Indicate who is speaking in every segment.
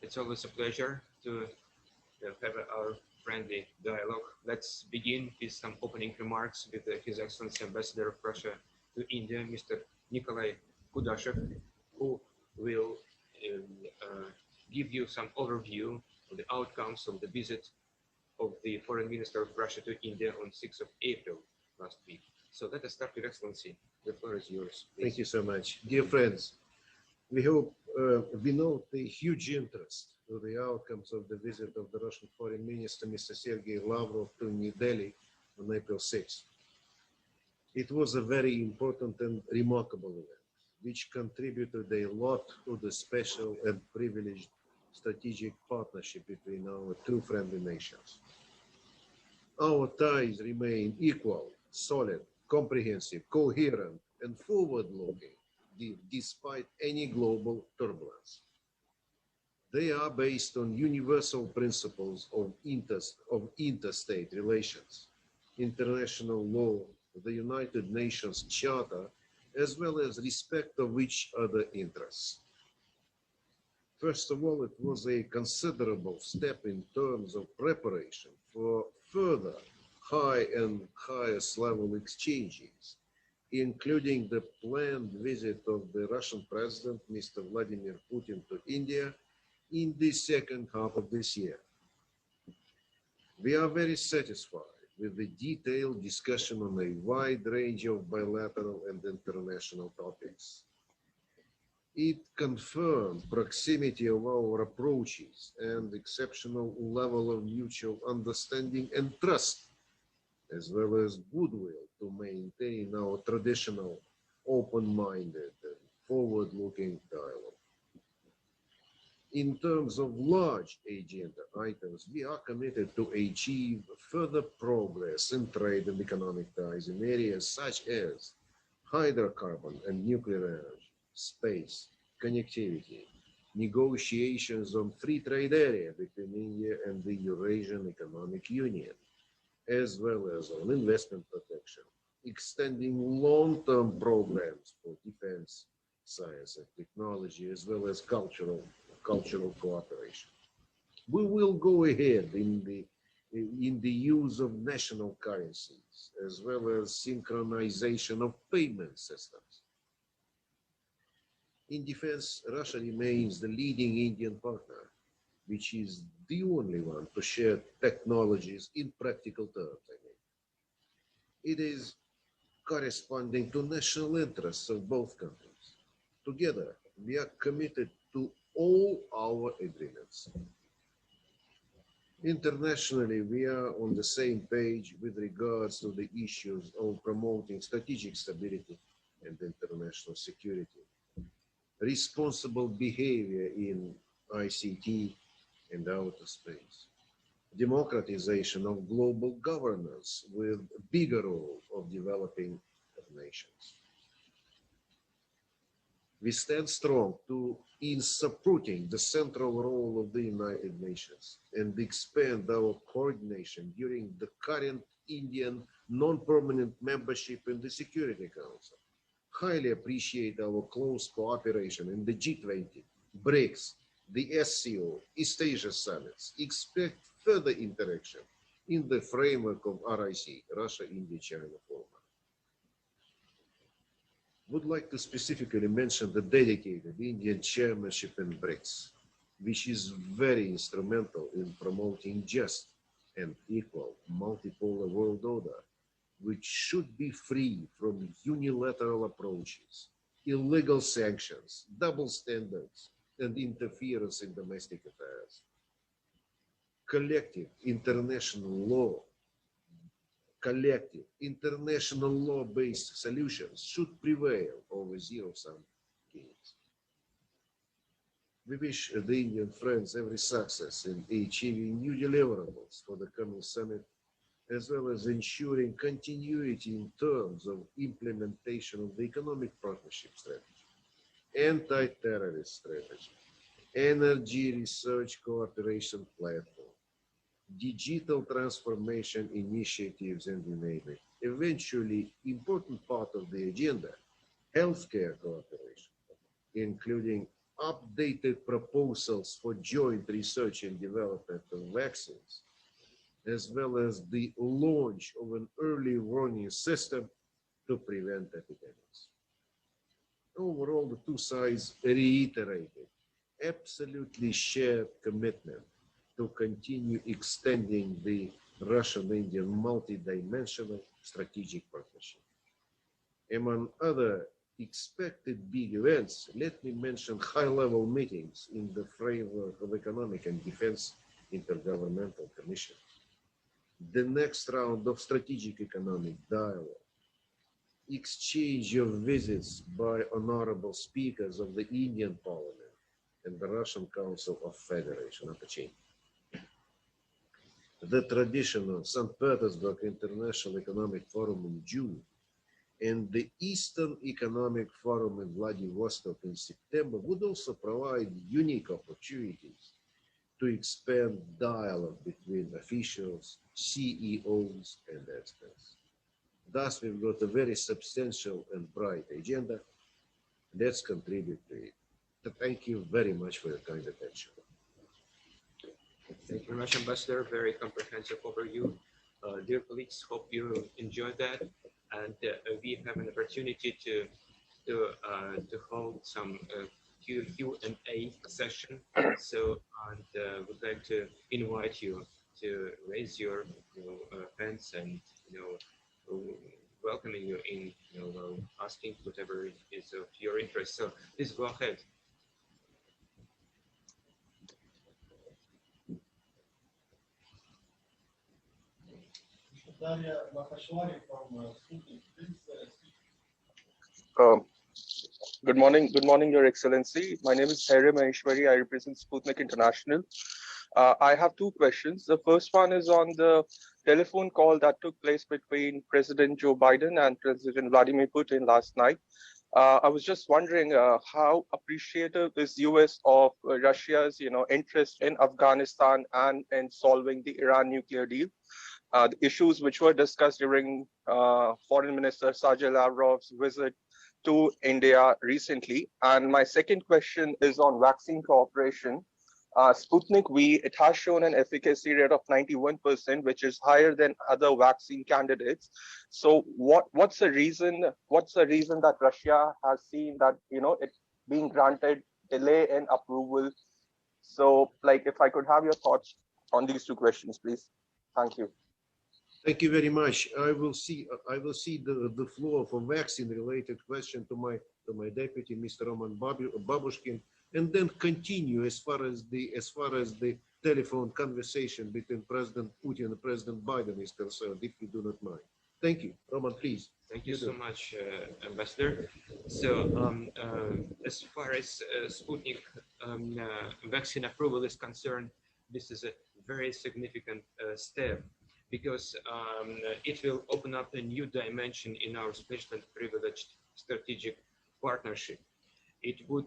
Speaker 1: It's always a pleasure to have our friendly dialogue. Let's begin with some opening remarks with His Excellency Ambassador of Russia to India, Mr. Nikolai Kudashev, who will uh, give you some overview of the outcomes of the visit of the Foreign Minister of Russia to India on 6th of April last week. So let us start, Your Excellency. The floor is yours, please.
Speaker 2: Thank you so much. Dear friends, we note the huge interest of the outcomes of the visit of the Russian Foreign Minister, Mr. Sergei Lavrov, to New Delhi on April 6th. It was a very important and remarkable event, which contributed a lot to the special and privileged strategic partnership between our two friendly nations. Our ties remain equal, solid, comprehensive, coherent, and forward-looking, despite any global turbulence. They are based on universal principles of interstate relations, international law, the United Nations Charter, as well as respect of each other interests. First of all, it was a considerable step in terms of preparation for further high and highest level exchanges, including the planned visit of the Russian President, Mr. Vladimir Putin, to India in the second half of this year. We are very satisfied with the detailed discussion on a wide range of bilateral and international topics. It confirmed proximity of our approaches and exceptional level of mutual understanding and trust, as well as goodwill to maintain our traditional open-minded and forward-looking dialogue. In terms of large agenda items, we are committed to achieve further progress in trade and economic ties in areas such as hydrocarbon and nuclear energy, space, connectivity, negotiations on free trade area between India and the Eurasian Economic Union, as well as on investment protection, extending long-term programs for defense, science and technology, as well as cultural cooperation. We will go ahead in the use of national currencies, as well as synchronization of payment systems. In defense, Russia remains the leading Indian partner, which is the only one to share technologies in practical terms. It is corresponding to national interests of both countries. Together, we are committed to all our agreements. Internationally, we are on the same page with regards to the issues of promoting strategic stability and international security, responsible behavior in ICT and outer space, democratization of global governance with a bigger role of developing nations. We stand strong in supporting the central role of the United Nations and expand our coordination during the current Indian non-permanent membership in the Security Council. Highly appreciate our close cooperation in the G20, BRICS, the SCO, East Asia summits. Expect further interaction in the framework of RIC, Russia-India-China Forum. Would like to specifically mention the dedicated Indian chairmanship in BRICS, which is very instrumental in promoting just and equal multipolar world order, which should be free from unilateral approaches, illegal sanctions, double standards, and interference in domestic affairs. Collective international law-based solutions should prevail over zero-sum games. We wish the Indian friends every success in achieving new deliverables for the coming summit, as well as ensuring continuity in terms of implementation of the economic partnership strategy, anti-terrorist strategy, energy research cooperation platform, digital transformation initiatives, and enabling. Eventually, important part of the agenda, healthcare cooperation, including updated proposals for joint research and development of vaccines, as well as the launch of an early warning system to prevent epidemics. Overall, the two sides reiterated absolutely shared commitment to continue extending the Russian-Indian multi-dimensional strategic partnership. Among other expected big events, let me mention high-level meetings in the framework of Economic and Defense Intergovernmental Commission, the next round of strategic economic dialogue, exchange of visits by honorable speakers of the Indian Parliament and the Russian Council of Federation, the traditional St. Petersburg International Economic Forum in June, and the Eastern Economic Forum in Vladivostok in September would also provide unique opportunities to expand dialogue between officials, CEOs, and experts. Thus, we've got a very substantial and bright agenda. Let's contribute to it. Thank you very much for your kind attention.
Speaker 1: Thank you very much, Ambassador. Very comprehensive overview. Dear colleagues, hope you enjoyed that. And we have an opportunity to hold some Q&A session. So we'd like to invite you to raise your hands and welcoming you in asking whatever is of your interest. So please go ahead.
Speaker 3: Good morning, Your Excellency. My name is Sridhar Kumaraswami. I represent Sputnik International. I have two questions. The first one is on the telephone call that took place between President Joe Biden and President Vladimir Putin last night. I was just wondering how appreciative is US of Russia's interest in Afghanistan and in solving the Iran nuclear deal. The issues which were discussed during Foreign Minister Sergei Lavrov's visit to India recently. And my second question is on vaccine cooperation. Sputnik V, it has shown an efficacy rate of 91%, which is higher than other vaccine candidates. So what's the reason that Russia has seen that it being granted delay in approval? So if I could have your thoughts on these two questions, please. Thank you.
Speaker 2: Thank you very much. I will see the floor for vaccine-related question to my deputy, Mr. Roman Babushkin, and then continue as far as the telephone conversation between President Putin and President Biden is concerned, if you do not mind. Thank you, Roman. Please.
Speaker 1: Thank you so much, Ambassador. So, as far as Sputnik vaccine approval is concerned, this is a very significant step, because it will open up a new dimension in our special and privileged strategic partnership. It would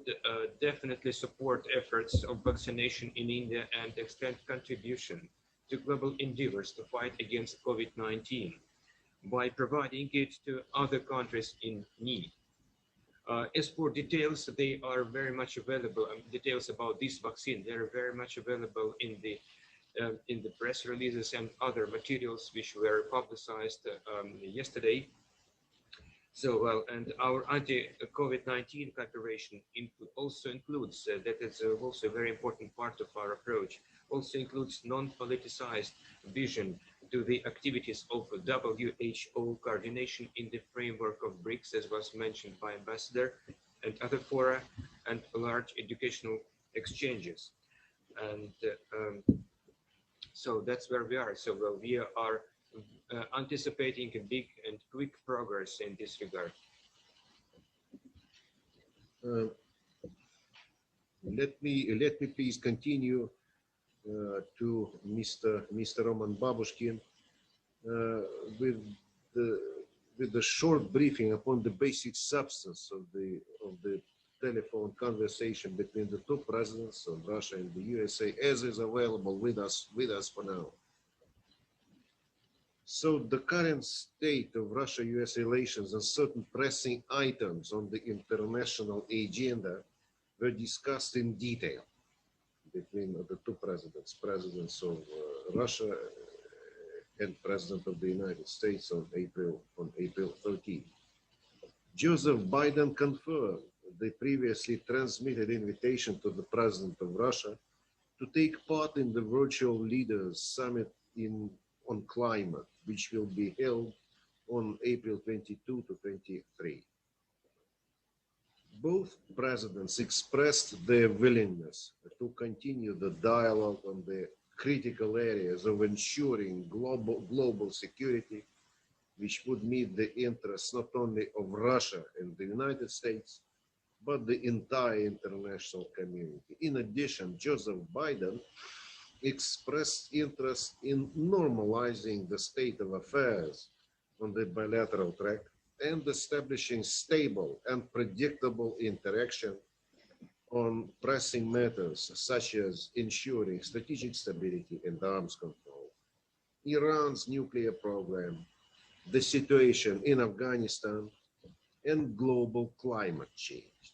Speaker 1: definitely support efforts of vaccination in India and extend contribution to global endeavors to fight against COVID-19 by providing it to other countries in need. As for details, they are very much available. Details about this vaccine, they are very much available in the press releases and other materials which were publicized yesterday. So, and our anti-COVID-19 cooperation also includes, that is also a very important part of our approach, also includes non-politicized vision to the activities of WHO coordination in the framework of BRICS, as was mentioned by Ambassador, and other fora, and large educational exchanges. And so that's where we are. So we are anticipating a big and quick progress in this regard.
Speaker 2: Let me please continue to Mr. Roman Babushkin with the short briefing upon the basic substance of the telephone conversation between the two presidents of Russia and the USA, as is available with us for now. So the current state of Russia-US relations and certain pressing items on the international agenda were discussed in detail between the two presidents of Russia and President of the United States on April 13. Joseph Biden confirmed the previously transmitted invitation to the President of Russia to take part in the virtual leaders summit on climate, which will be held on April 22 to 23. Both presidents expressed their willingness to continue the dialogue on the critical areas of ensuring global security, which would meet the interests not only of Russia and the United States, but the entire international community. In addition, Joseph Biden expressed interest in normalizing the state of affairs on the bilateral track and establishing stable and predictable interaction on pressing matters such as ensuring strategic stability and arms control, Iran's nuclear program, the situation in Afghanistan, and global climate change.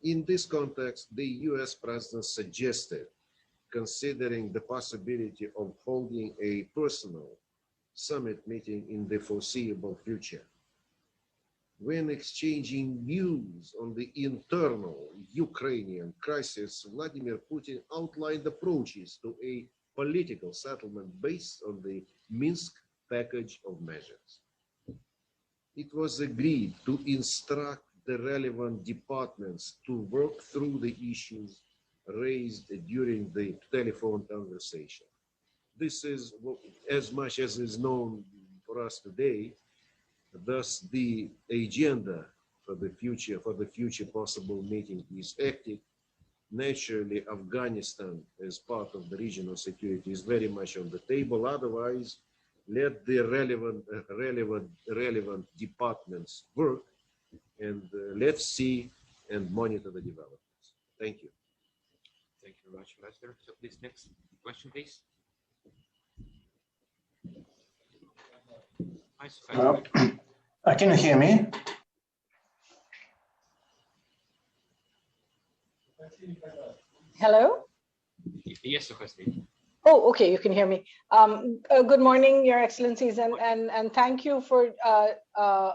Speaker 2: In this context, the US president suggested considering the possibility of holding a personal summit meeting in the foreseeable future. When exchanging views on the internal Ukrainian crisis, Vladimir Putin outlined approaches to a political settlement based on the Minsk package of measures. It was agreed to instruct the relevant departments to work through the issues raised during the telephone conversation. This is as much as is known for us today. Thus, the agenda for the future possible meeting is hectic. Naturally, Afghanistan as part of the regional security is very much on the table. Otherwise, let the relevant departments work, and let's see and monitor the developments. Thank you.
Speaker 1: Thank you very much, Lester. So please, next question, please.
Speaker 4: Can you hear me?
Speaker 5: Hello?
Speaker 1: Yes, Suhasini.
Speaker 5: Oh, okay, you can hear me. Good morning, Your Excellencies, and thank you for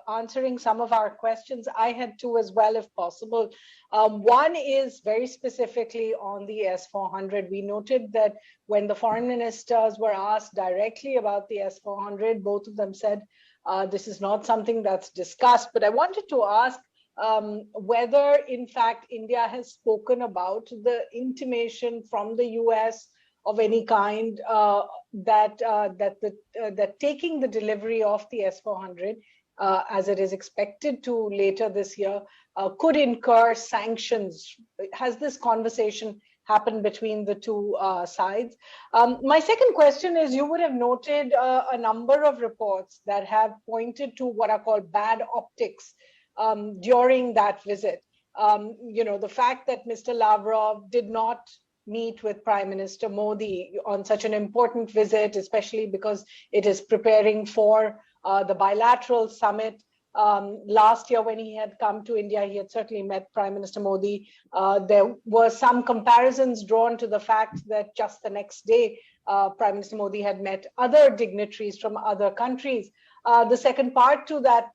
Speaker 5: answering some of our questions. I had two as well, if possible. One is very specifically on the S-400. We noted that when the foreign ministers were asked directly about the S-400, both of them said this is not something that's discussed. But I wanted to ask whether, in fact, India has spoken about the intimation from the US of any kind that taking the delivery of the S-400, as it is expected to later this year, could incur sanctions. Has this conversation happened between the two sides? My second question is, you would have noted a number of reports that have pointed to what are called bad optics during that visit. The fact that Mr. Lavrov did not meet with Prime Minister Modi on such an important visit, especially because it is preparing for the bilateral summit. Last year, when he had come to India, he had certainly met Prime Minister Modi. There were some comparisons drawn to the fact that just the next day, Prime Minister Modi had met other dignitaries from other countries. The second part to that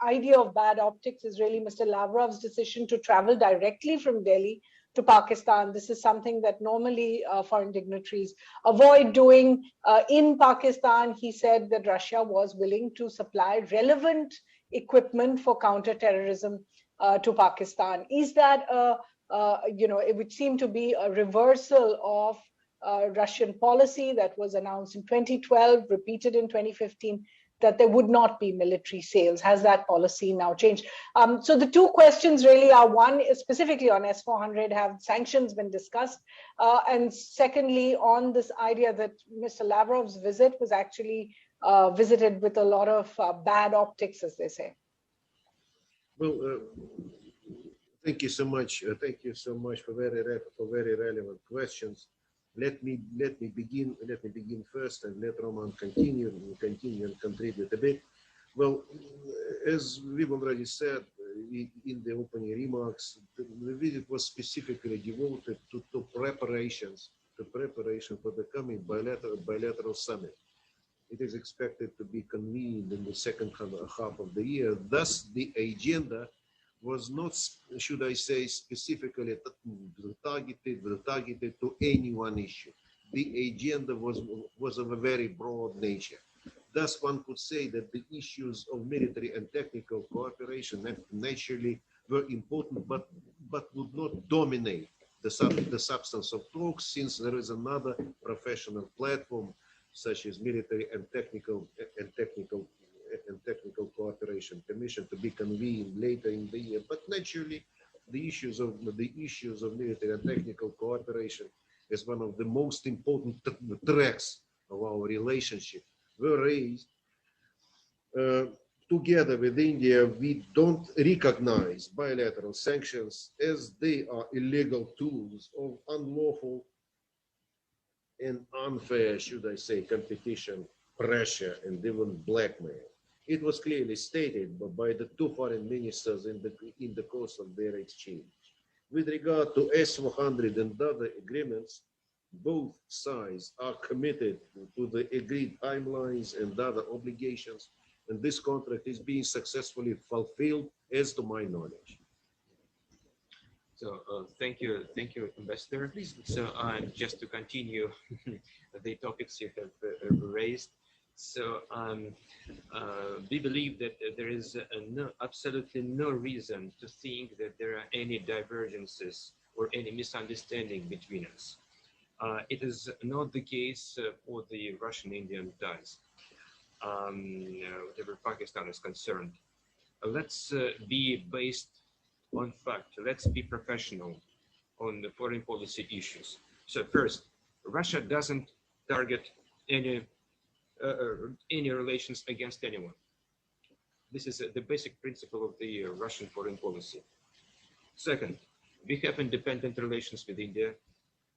Speaker 5: idea of bad optics is really Mr. Lavrov's decision to travel directly from Delhi to Pakistan. This is something that normally foreign dignitaries avoid doing. In Pakistan, he said that Russia was willing to supply relevant equipment for counterterrorism to Pakistan. Is that, it would seem to be a reversal of Russian policy that was announced in 2012, repeated in 2015, that there would not be military sales. Has that policy now changed? So the two questions really are, one is specifically on S-400, have sanctions been discussed? And secondly, on this idea that Mr. Lavrov's visit was actually visited with a lot of bad optics, as they say.
Speaker 2: Well, thank you so much. Thank you so much for very relevant questions. Let me begin first, and let Roman continue and contribute a bit. Well, as we've already said, in the opening remarks, the visit was specifically devoted to preparation for the coming bilateral summit. It is expected to be convened in the second half of the year. Thus, the agenda was not, should I say, specifically targeted to any one issue. The agenda was of a very broad nature. Thus, one could say that the issues of military and technical cooperation naturally were important, but would not dominate the substance of talks, since there is another professional platform, such as military and technical cooperation commission, to be convened later in the year. But naturally, the issues of military and technical cooperation as one of the most important tracks of our relationship were raised. Together with India, we don't recognize bilateral sanctions as they are illegal tools of unlawful and unfair, should I say, competition, pressure, and even blackmail. It was clearly stated by the two foreign ministers in the course of their exchange. With regard to S-400 and other agreements, both sides are committed to the agreed timelines and other obligations, and this contract is being successfully fulfilled, as to my knowledge.
Speaker 1: So thank you, Ambassador. So just to continue the topics you have raised. So we believe that there is absolutely no reason to think that there are any divergences or any misunderstanding between us. It is not the case for the Russian-Indian ties, whatever Pakistan is concerned. Let's be based on fact. Let's be professional on the foreign policy issues. So first, Russia doesn't target any relations against anyone. This is the basic principle of the Russian foreign policy. Second, we have independent relations with India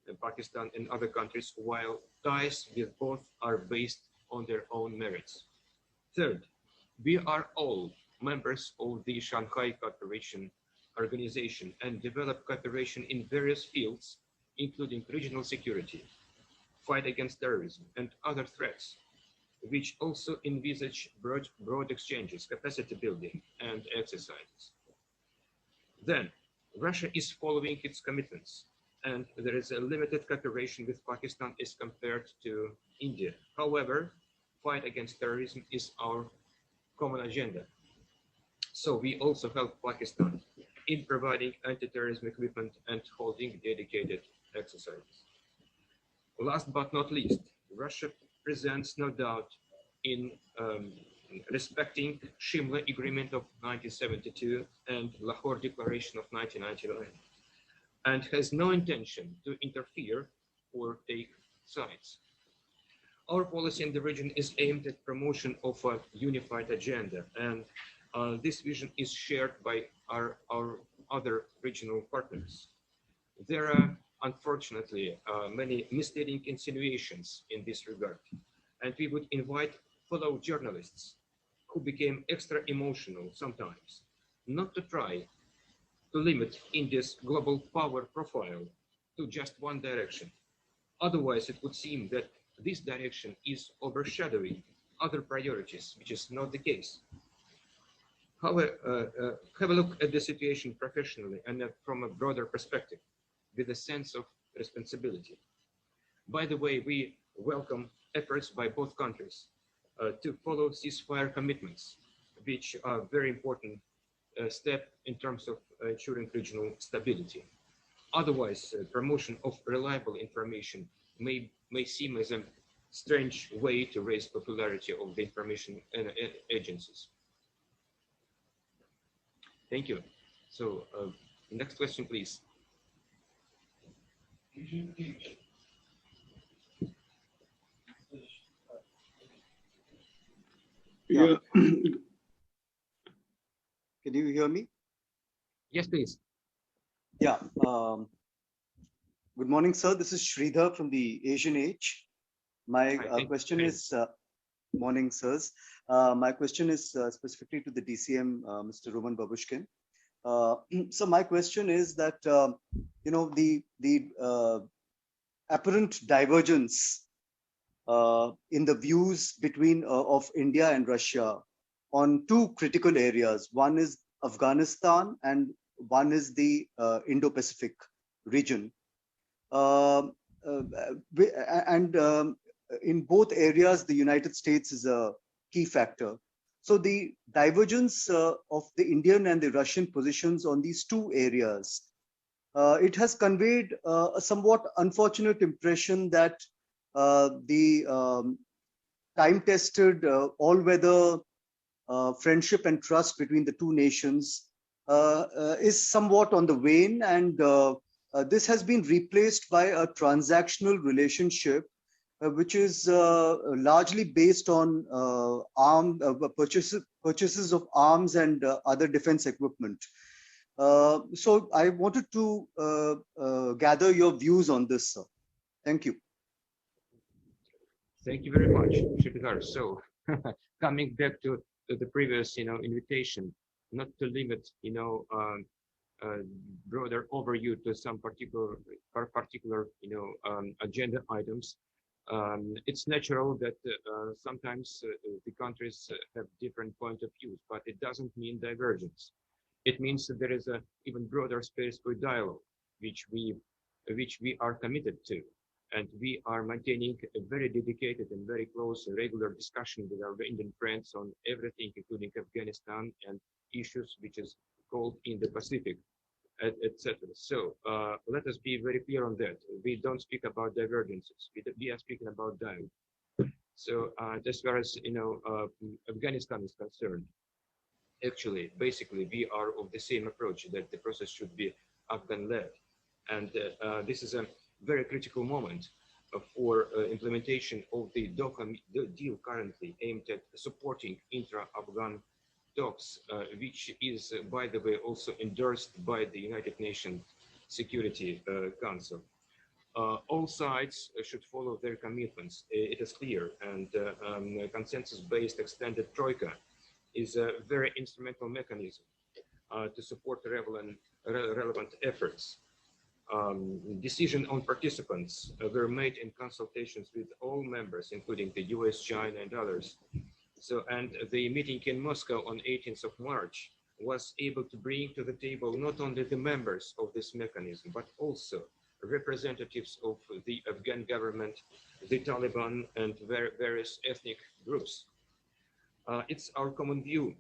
Speaker 1: and Pakistan and other countries, while ties with both are based on their own merits. Third, we are all members of the Shanghai Cooperation Organization and develop cooperation in various fields, including regional security, fight against terrorism, and other threats, which also envisage broad exchanges, capacity building, and exercises. Then, Russia is following its commitments, and there is a limited cooperation with Pakistan as compared to India. However, fight against terrorism is our common agenda. So we also help Pakistan in providing anti-terrorism equipment and holding dedicated exercises. Last but not least, Russia presents no doubt in respecting Shimla Agreement of 1972 and Lahore Declaration of 1999, and has no intention to interfere or take sides. Our policy in the region is aimed at promotion of a unified agenda, and this vision is shared by our other regional partners. There are, unfortunately, many misleading insinuations in this regard, and we would invite fellow journalists who became extra emotional sometimes not to try to limit India's global power profile to just one direction. Otherwise, it would seem that this direction is overshadowing other priorities, which is not the case. However, have a look at the situation professionally and from a broader perspective, with a sense of responsibility. By the way, we welcome efforts by both countries to follow ceasefire commitments, which are a very important step in terms of ensuring regional stability. Otherwise, promotion of reliable information may seem as a strange way to raise popularity of the information agencies. Thank you. So next question, please.
Speaker 6: Yeah. Can you hear me?
Speaker 1: Yes, please.
Speaker 6: Yeah. Good morning, sir. This is Sridhar from the Asian Age. My question is, morning, sirs. My question is specifically to the DCM, Mr. Roman Babushkin. So my question is that the apparent divergence in the views between of India and Russia on two critical areas. One is Afghanistan and one is the Indo-Pacific region. And in both areas, the United States is a key factor. So the divergence of the Indian and the Russian positions on these two areas, it has conveyed a somewhat unfortunate impression that the time-tested, all-weather friendship and trust between the two nations is somewhat on the wane, and this has been replaced by a transactional relationship which is largely based on purchases of arms and other defense equipment. So I wanted to gather your views on this, sir. Thank you.
Speaker 1: Thank you very much, Sridhar. So coming back to the previous, invitation, not to limit, broader overview to some particular, agenda items. It's natural that sometimes the countries have different point of views, but it doesn't mean divergence. It means that there is an even broader space for dialogue, which we are committed to. And we are maintaining a very dedicated and very close regular discussion with our Indian friends on everything, including Afghanistan and issues which is called in the Pacific, etc. So let us be very clear on that. We don't speak about divergences. We are speaking about dialogue. So as far as Afghanistan is concerned, actually, basically, we are of the same approach that the process should be Afghan-led, and this is a very critical moment for implementation of the Doha deal currently aimed at supporting intra-Afghan talks, which is, by the way, also endorsed by the United Nations Security Council. All sides should follow their commitments. It is clear, and consensus-based extended troika is a very instrumental mechanism to support relevant efforts. Decision on participants were made in consultations with all members, including the US, China, and others. So, and the meeting in Moscow on 18th of March was able to bring to the table not only the members of this mechanism, but also representatives of the Afghan government, the Taliban, and various ethnic groups. It's our common view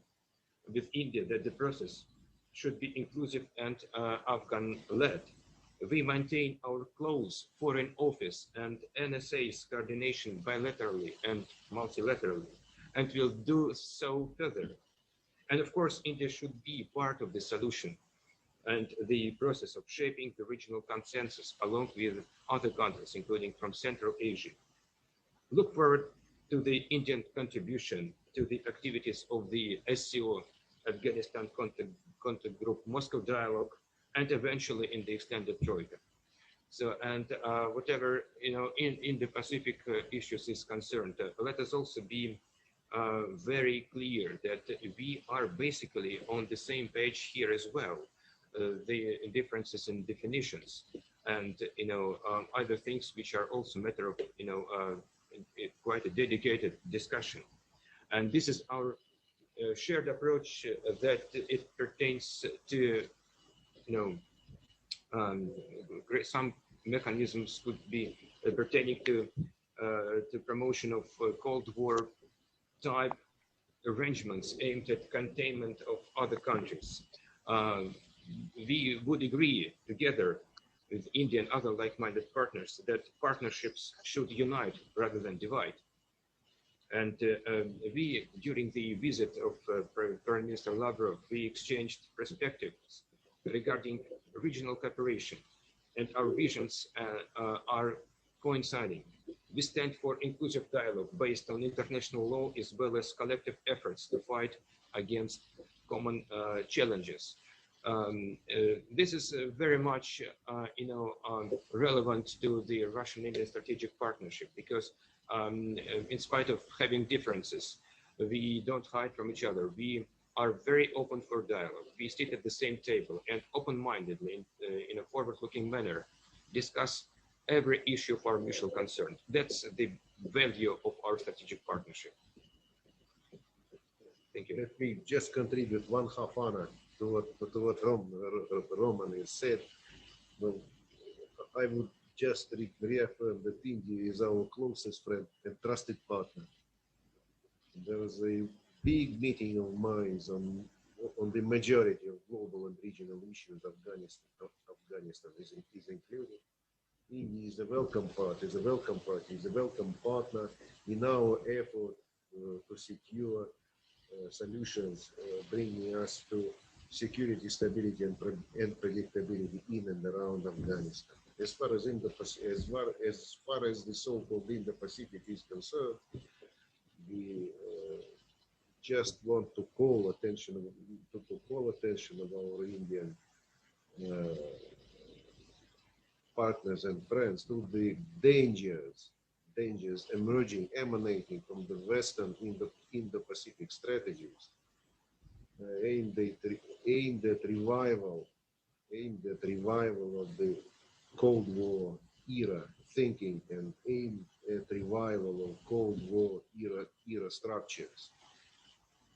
Speaker 1: with India that the process should be inclusive and Afghan-led. We maintain our close foreign office and NSA's coordination bilaterally and multilaterally, and will do so further. And of course, India should be part of the solution and the process of shaping the regional consensus along with other countries, including from Central Asia. Look forward to the Indian contribution to the activities of the SCO Afghanistan Contact Group Moscow Dialogue, and eventually in the extended troika. So, and whatever, in the Pacific issues is concerned, let us also be very clear that we are basically on the same page here as well. The differences in definitions and, other things which are also matter of, quite a dedicated discussion. And this is our shared approach that it pertains to, some mechanisms could be pertaining to promotion of Cold War type arrangements aimed at containment of other countries. We would agree together with India and other like-minded partners that partnerships should unite rather than divide. And we, during the visit of Prime Minister Lavrov, we exchanged perspectives regarding regional cooperation, and our visions are coinciding. We stand for inclusive dialogue based on international law as well as collective efforts to fight against common challenges. This is very much, relevant to the Russian-Indian strategic partnership because in spite of having differences, we don't hide from each other. We are very open for dialogue. We sit at the same table and open-mindedly, in a forward-looking manner, discuss every issue of our mutual concern. That's the value of our strategic partnership. Thank you.
Speaker 2: Let me just contribute one half honor to what Roman has said. Well, I would just reaffirm that India is our closest friend and trusted partner. There was a big meeting of minds on the majority of global and regional issues. Afghanistan is included. India is a welcome partner, is a welcome partner in our effort to secure solutions bringing us to security, stability, and predictability in and around Afghanistan. As far as the so-called Indo-Pacific is concerned, we just want to call attention of our Indian partners and friends to the dangers emanating from the Western Indo-Pacific strategies aimed at revival of the Cold War era thinking and aimed at revival of Cold War era structures.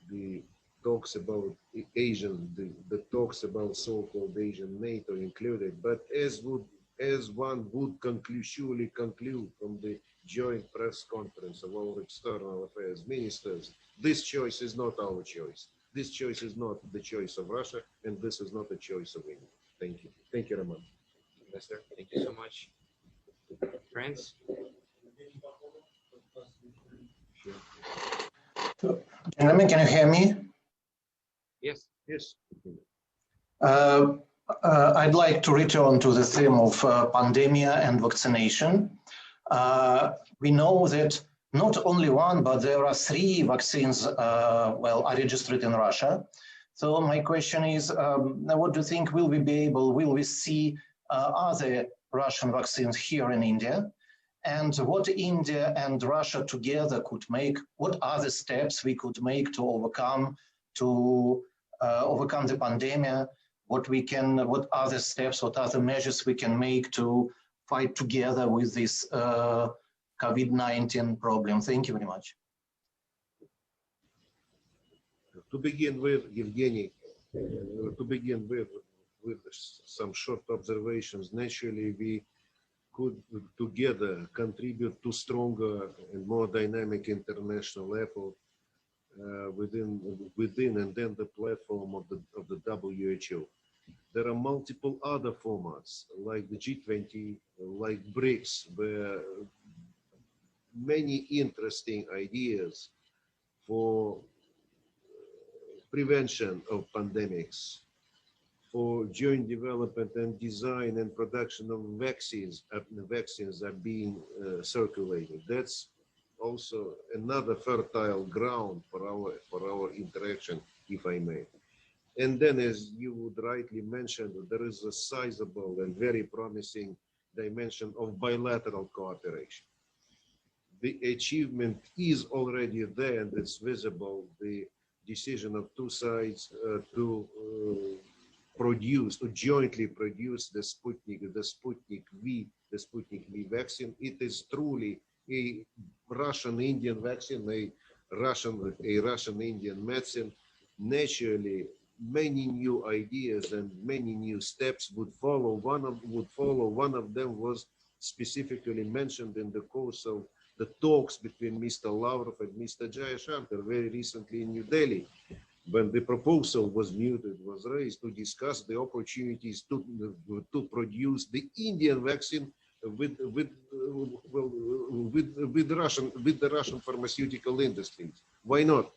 Speaker 2: The talks about the talks about so-called Asian NATO included, but as one would surely conclude from the joint press conference of our external affairs ministers, this choice is not our choice. This choice is not the choice of Russia, and this is not the choice of India. Thank you. Thank you, Roman.
Speaker 1: Ambassador, thank you so much. Friends?
Speaker 2: Sure.
Speaker 4: Gentlemen, can you hear me?
Speaker 1: Yes.
Speaker 2: Yes.
Speaker 4: I'd like to return to the theme of pandemia and vaccination. We know that not only one, but there are 3 vaccines, are registered in Russia. So my question is, what do you think will we see other Russian vaccines here in India? And what India and Russia together could make, what other steps we could make to overcome the pandemic? What other steps, what other measures we can make to fight together with this COVID-19 problem? Thank you very much.
Speaker 2: To begin with, Evgeny, with some short observations, naturally we could together contribute to stronger and more dynamic international effort within and then the platform of the WHO. There are multiple other formats like the G20, like BRICS, where many interesting ideas for prevention of pandemics, for joint development and design and production of vaccines are being circulated. That's also another fertile ground for our interaction, if I may. And then, as you would rightly mention, there is a sizable and very promising dimension of bilateral cooperation. The achievement is already there and it's visible. The decision of 2 sides to jointly produce the Sputnik V vaccine. It is truly a Russian-Indian vaccine, a Russian-Indian medicine. Naturally, many new ideas and many new steps would follow. One of them was specifically mentioned in the course of the talks between Mr. Lavrov and Mr. Jayashankar very recently in New Delhi, when the proposal was raised to discuss the opportunities to produce the Indian vaccine with the Russian pharmaceutical industries. Why not?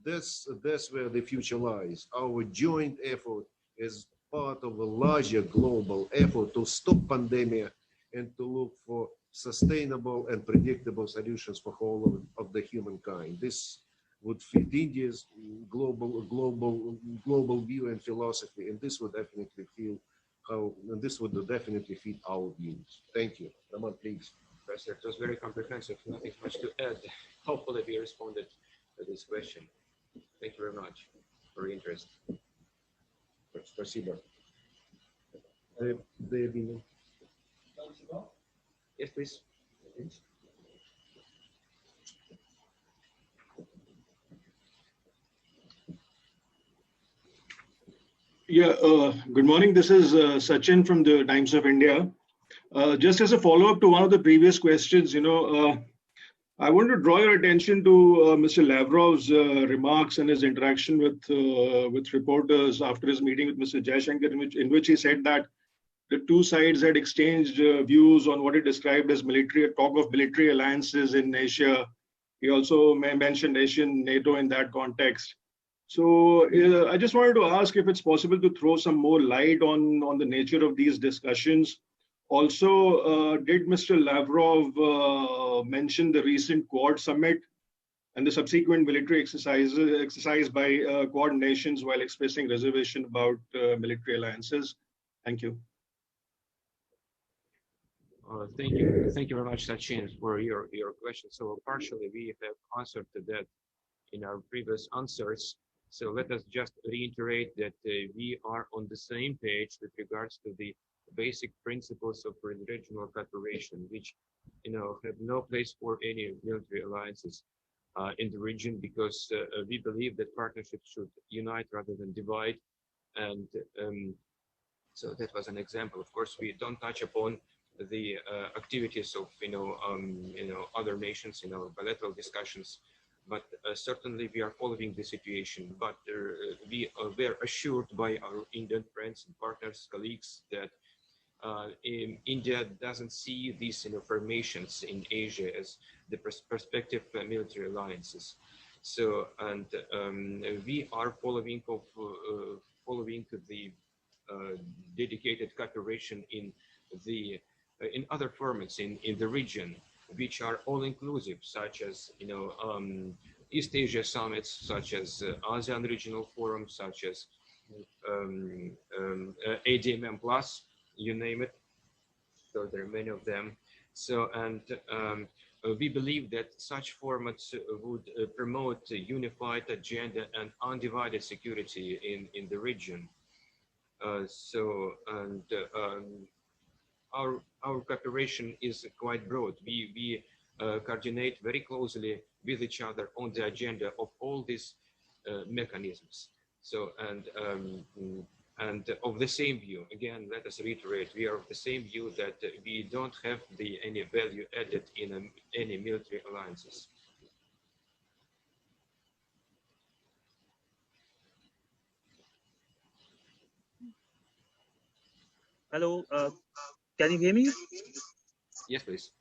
Speaker 2: That's where the future lies. Our joint effort is part of a larger global effort to stop pandemic and to look for sustainable and predictable solutions for whole of the humankind. This would fit India's global view and philosophy, and this would definitely fit our views. Thank you. Roman, please.
Speaker 1: Professor, it was very comprehensive. Nothing much to add. Hopefully we responded to this question. Thank you very much. for your interest.
Speaker 2: Спасибо. The opinion.
Speaker 1: Yes, please.
Speaker 7: Yeah, good morning. This is Sachin from the Times of India. Just as a follow-up to one of the previous questions, I want to draw your attention to Mr. Lavrov's remarks and his interaction with reporters after his meeting with Mr. Jaishankar, in which he said that the two sides had exchanged views on what he described as talk of military alliances in Asia. He also mentioned Asian NATO in that context. So I just wanted to ask if it's possible to throw some more light on the nature of these discussions. Also, did Mr. Lavrov mention the recent Quad summit and the subsequent military exercise by Quad nations while expressing reservation about military alliances? Thank you.
Speaker 1: Thank you very much, Sachin, for your question. So partially we have answered to that in our previous answers. So let us just reiterate that we are on the same page with regards to the basic principles of regional cooperation, which have no place for any military alliances in the region, because we believe that partnerships should unite rather than divide. And so that was an example. Of course, we don't touch upon the activities of other nations in our bilateral discussions, but certainly we are following the situation. But we were assured by our Indian friends and partners, colleagues, that India doesn't see these formations in Asia as the prospective military alliances. So, and we are following the dedicated cooperation in other formats in the region, which are all-inclusive, such as East Asia summits, such as ASEAN Regional Forum, such as ADMM Plus, you name it. So there are many of them. So, and we believe that such formats would promote a unified agenda and undivided security in the region. Our cooperation is quite broad. We coordinate very closely with each other on the agenda of all these mechanisms. So, and of the same view, again, let us reiterate, we are of the same view that we don't have any value added in any military alliances.
Speaker 8: Hello, can you hear me?
Speaker 1: Yes, please.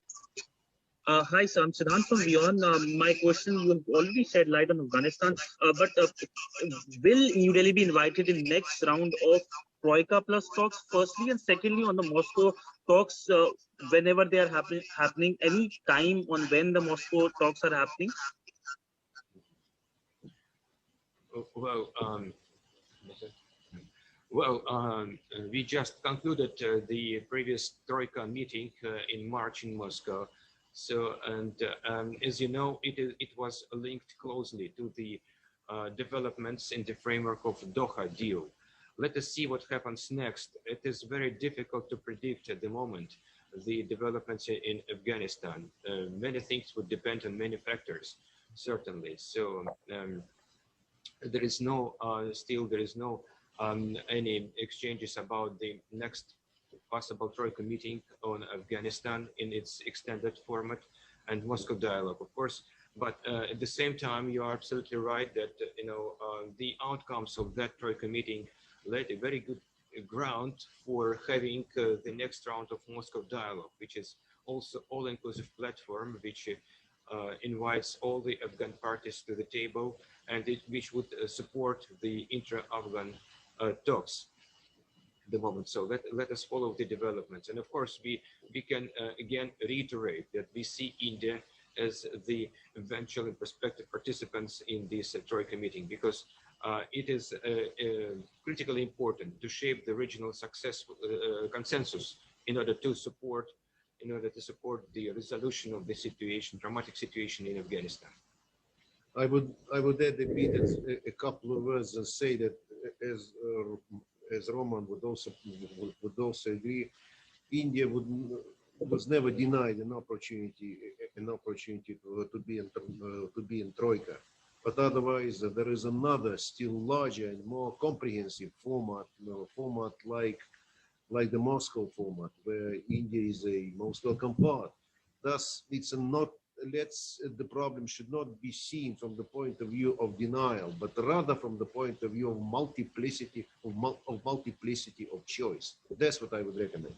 Speaker 8: Hi, sir. I'm Siddhant from Beyond. My question, you have already shed light on Afghanistan, but will New Delhi be invited in next round of Troika Plus talks, firstly, and secondly, on the Moscow talks, whenever they are happening, any time on when the Moscow talks are happening?
Speaker 1: Well, we just concluded the previous Troika meeting in March in Moscow. So, and as you know, it was linked closely to the developments in the framework of Doha deal. Let us see what happens next. It is very difficult to predict at the moment the developments in Afghanistan. Many things would depend on many factors, certainly. So there is no any exchanges about the next possible Troika meeting on Afghanistan in its extended format and Moscow dialogue, of course. But at the same time, you are absolutely right that the outcomes of that Troika meeting laid a very good ground for having the next round of Moscow dialogue, which is also all-inclusive platform, which invites all the Afghan parties to the table, and which would support the intra-Afghan talks at the moment. So let us follow the developments. And of course, we can again reiterate that we see India as the eventual and prospective participants in this Troika meeting, because it is critically important to shape the regional consensus in order to support the resolution of the situation, dramatic situation in Afghanistan.
Speaker 2: I would add a couple of words and say that as Roman would also agree, India was never denied an opportunity to be in Troika. But otherwise, there is another still larger and more comprehensive format, like the Moscow format, where India is a most welcome part. Thus, the problem should not be seen from the point of view of denial, but rather from the point of view of multiplicity of choice. That's what I would recommend.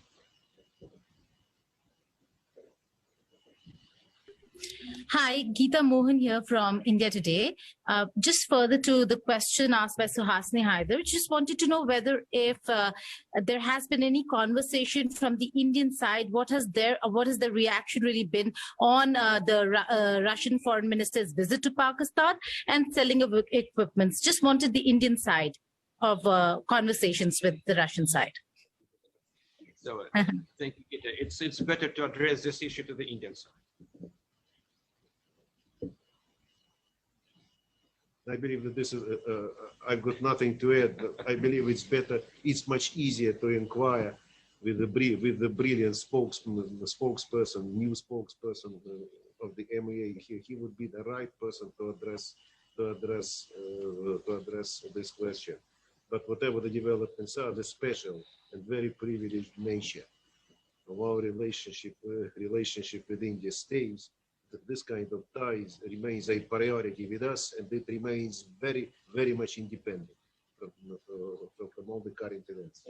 Speaker 9: Hi, Geeta Mohan here from India Today. Just further to the question asked by Suhasini Haidar, just wanted to know whether if there has been any conversation from the Indian side, what has the reaction really been on the Russian foreign minister's visit to Pakistan and selling of equipments? Just wanted the Indian side of conversations with the Russian side.
Speaker 1: So thank you, Geeta. It's better to address this issue to the Indian side.
Speaker 2: I believe that this is, I've got nothing to add. I believe it's better, it's much easier to inquire with the brilliant spokesperson, new spokesperson of the MEA. He would be the right person to address this question. But whatever the developments are, the special and very privileged nature of our relationship with India stays, that this kind of ties remains a priority with us, and it remains very, very much independent from all the current events.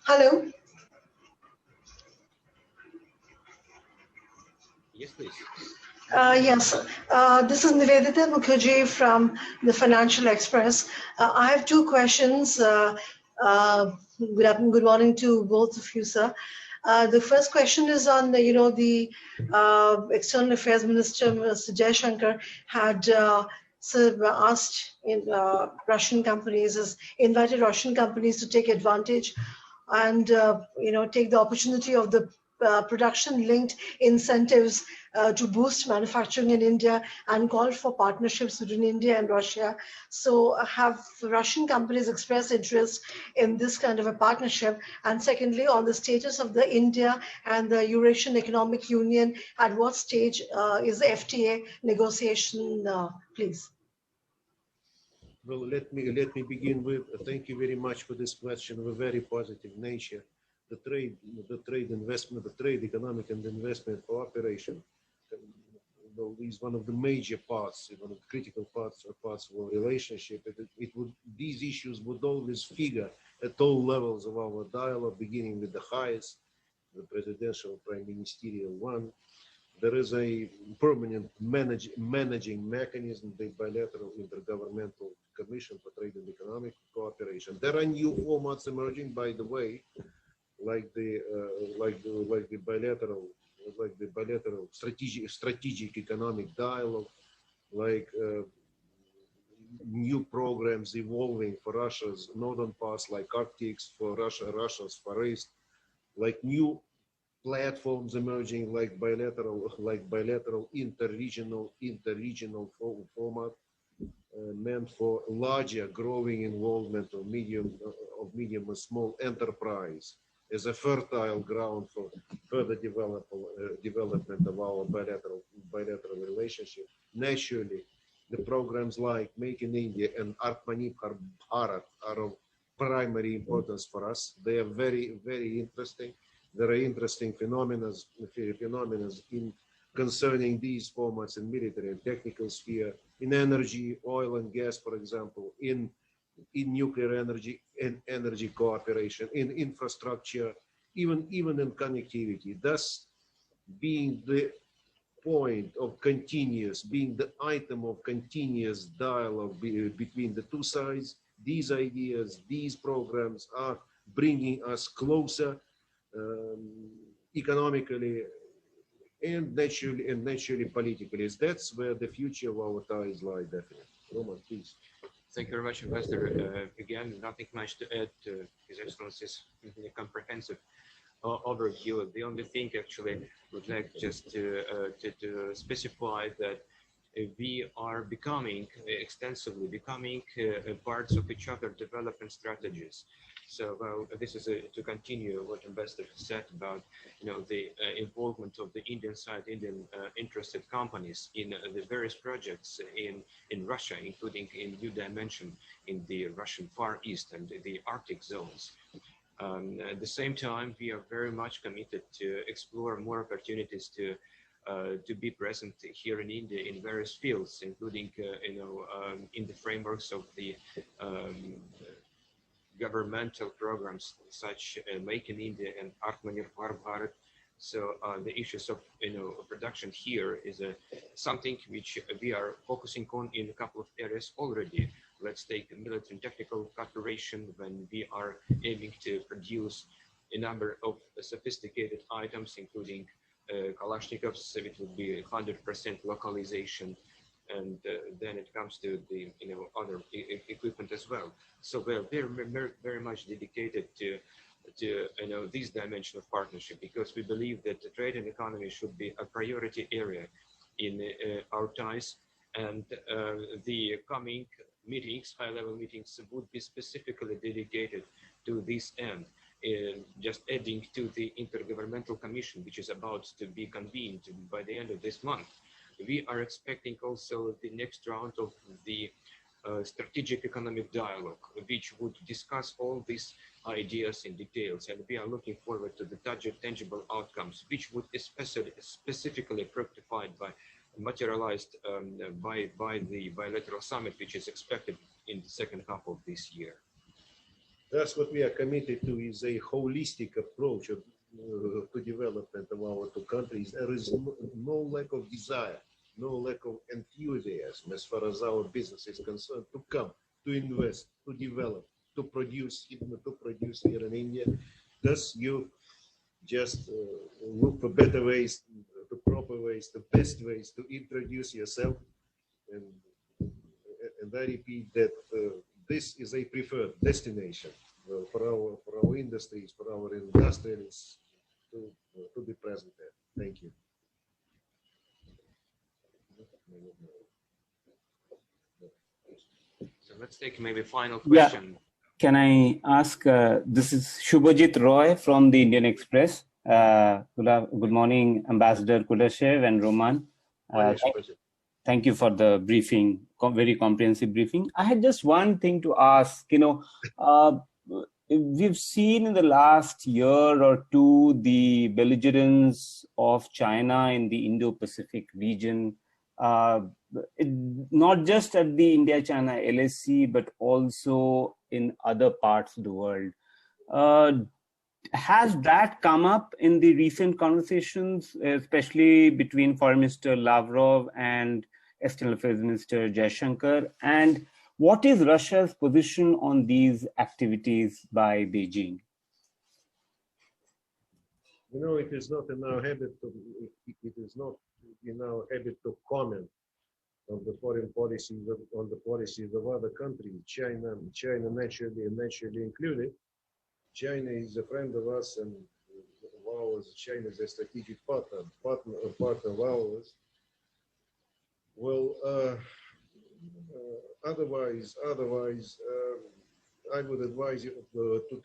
Speaker 10: Hello.
Speaker 1: Yes, please.
Speaker 10: Yes, this is Nivedita Mukherjee from the Financial Express. I have two questions. Good morning to both of you, sir. The first question is on the External Affairs Minister, Mr. Jaishankar, had asked Russian companies, invited Russian companies to take advantage and take the opportunity of the production-linked incentives to boost manufacturing in India and called for partnerships between India and Russia. So have Russian companies expressed interest in this kind of a partnership? And secondly, on the status of the India and the Eurasian Economic Union, at what stage is the FTA negotiation, please?
Speaker 2: Well, let me begin with thank you very much for this question of a very positive nature. The trade investment, the trade economic and investment cooperation is one of the major parts, one of the critical parts of our relationship. These issues would always figure at all levels of our dialogue, beginning with the highest, the presidential, prime ministerial one. There is a permanent managing mechanism, the bilateral intergovernmental commission for trade and economic cooperation. There are new formats emerging, by the way, like the bilateral strategic economic dialogue, like new programs evolving for Russia's northern parts, like Arctics, for Russia's Far East, like new platforms emerging, like bilateral interregional format meant for larger growing involvement of medium and small enterprise as a fertile ground for further development of our bilateral relationship. Naturally, the programs like Make in India and Atmanirbhar Bharat are of primary importance for us. They are very, very interesting. There are interesting phenomena in concerning these formats in military and technical sphere, in energy, oil and gas, for example, in nuclear energy and energy cooperation, in infrastructure, even in connectivity. Thus, being the point of being the item of continuous dialogue between the two sides, these ideas, these programs are bringing us closer economically and naturally politically. That's where the future of our ties lie, definitely. Roman, please.
Speaker 1: Thank you very much, Ambassador. Again, nothing much to add to His Excellency's comprehensive overview. The only thing actually would like just to specify that we are becoming extensively parts of each other development strategies. So this is to continue what Ambassador said about the involvement of the Indian side, Indian interested companies in the various projects in Russia, including in new dimension in the Russian Far East and the Arctic zones. At the same time, we are very much committed to explore more opportunities to be present here in India in various fields, including in the frameworks of the governmental programs such Make in India and Atmanirbhar Bharat. So the issues of production here is something which we are focusing on in a couple of areas already. Let's take military and technical cooperation when we are aiming to produce a number of sophisticated items, including Kalashnikovs, it would be 100% localization, and then it comes to the other equipment as well. So we're very much dedicated to this dimension of partnership, because we believe that the trade and economy should be a priority area in our ties, and the coming meetings, high-level meetings, would be specifically dedicated to this end. Just adding to the Intergovernmental Commission, which is about to be convened by the end of this month, we are expecting also the next round of the strategic economic dialogue, which would discuss all these ideas in details, and we are looking forward to the tangible outcomes, which would specifically fructified by materialized by the bilateral summit, which is expected in the second half of this year.
Speaker 2: That's what we are committed to, is a holistic approach to development of our two countries. There is no lack of desire, no lack of enthusiasm as far as our business is concerned to come, to invest, to develop, to produce here in India. Thus, you just look for better ways, the proper ways, the best ways to introduce yourself. And I repeat that this is a preferred destination for our industries, for our industrialists to be present there. Thank you.
Speaker 1: So let's take maybe final question.
Speaker 11: Yeah. Can I ask, this is Shubhajit Roy from the Indian Express. Good morning, Ambassador Kulashev and Roman. Thank you for the briefing, very comprehensive briefing. I had just one thing to ask. We've seen in the last year or two the belligerence of China in the Indo-Pacific region, not just at the India-China LSC, but also in other parts of the world. Has that come up in the recent conversations, especially between Foreign Minister Lavrov and External Affairs Minister Jaishankar? And what is Russia's position on these activities by Beijing?
Speaker 2: It is not in our habit to comment on the foreign policies of other countries. China naturally included. China is a friend of us, and China is a strategic partner of ours. Well, otherwise, I would advise you to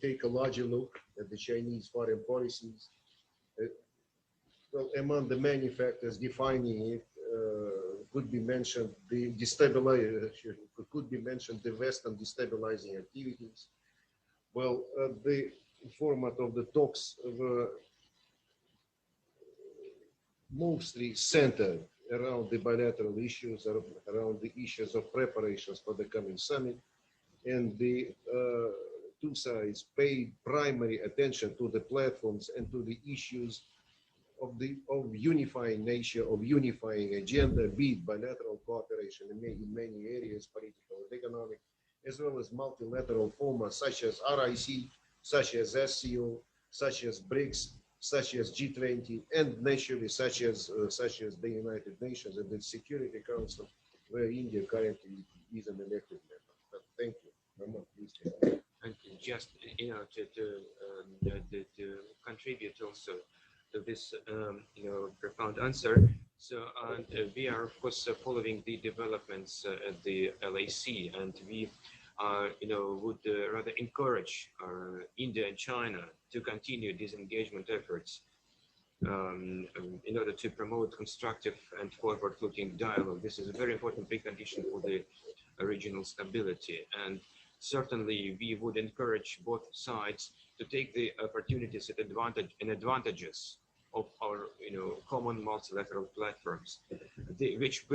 Speaker 2: take a larger look at the Chinese foreign policies. Well, among the many factors defining it, could be mentioned the Western destabilizing activities. Well, the format of the talks were mostly centered around the bilateral issues, around the issues of preparations for the coming summit, and the two sides paid primary attention to the platforms and to the issues of unifying nature, of unifying agenda, be it bilateral cooperation in many areas, political and economic, as well as multilateral formats such as RIC, such as SCO, such as BRICS, such as G20, and naturally such as the United Nations and the Security Council, where India currently is an elected member. But thank you. Roman, please.
Speaker 1: And just to contribute also to this profound answer. So we are of course following the developments at the LAC, and we would rather encourage India and China to continue disengagement efforts in order to promote constructive and forward-looking dialogue. This is a very important precondition for the regional stability. And certainly we would encourage both sides to take the opportunities and advantages of our common multilateral platforms, which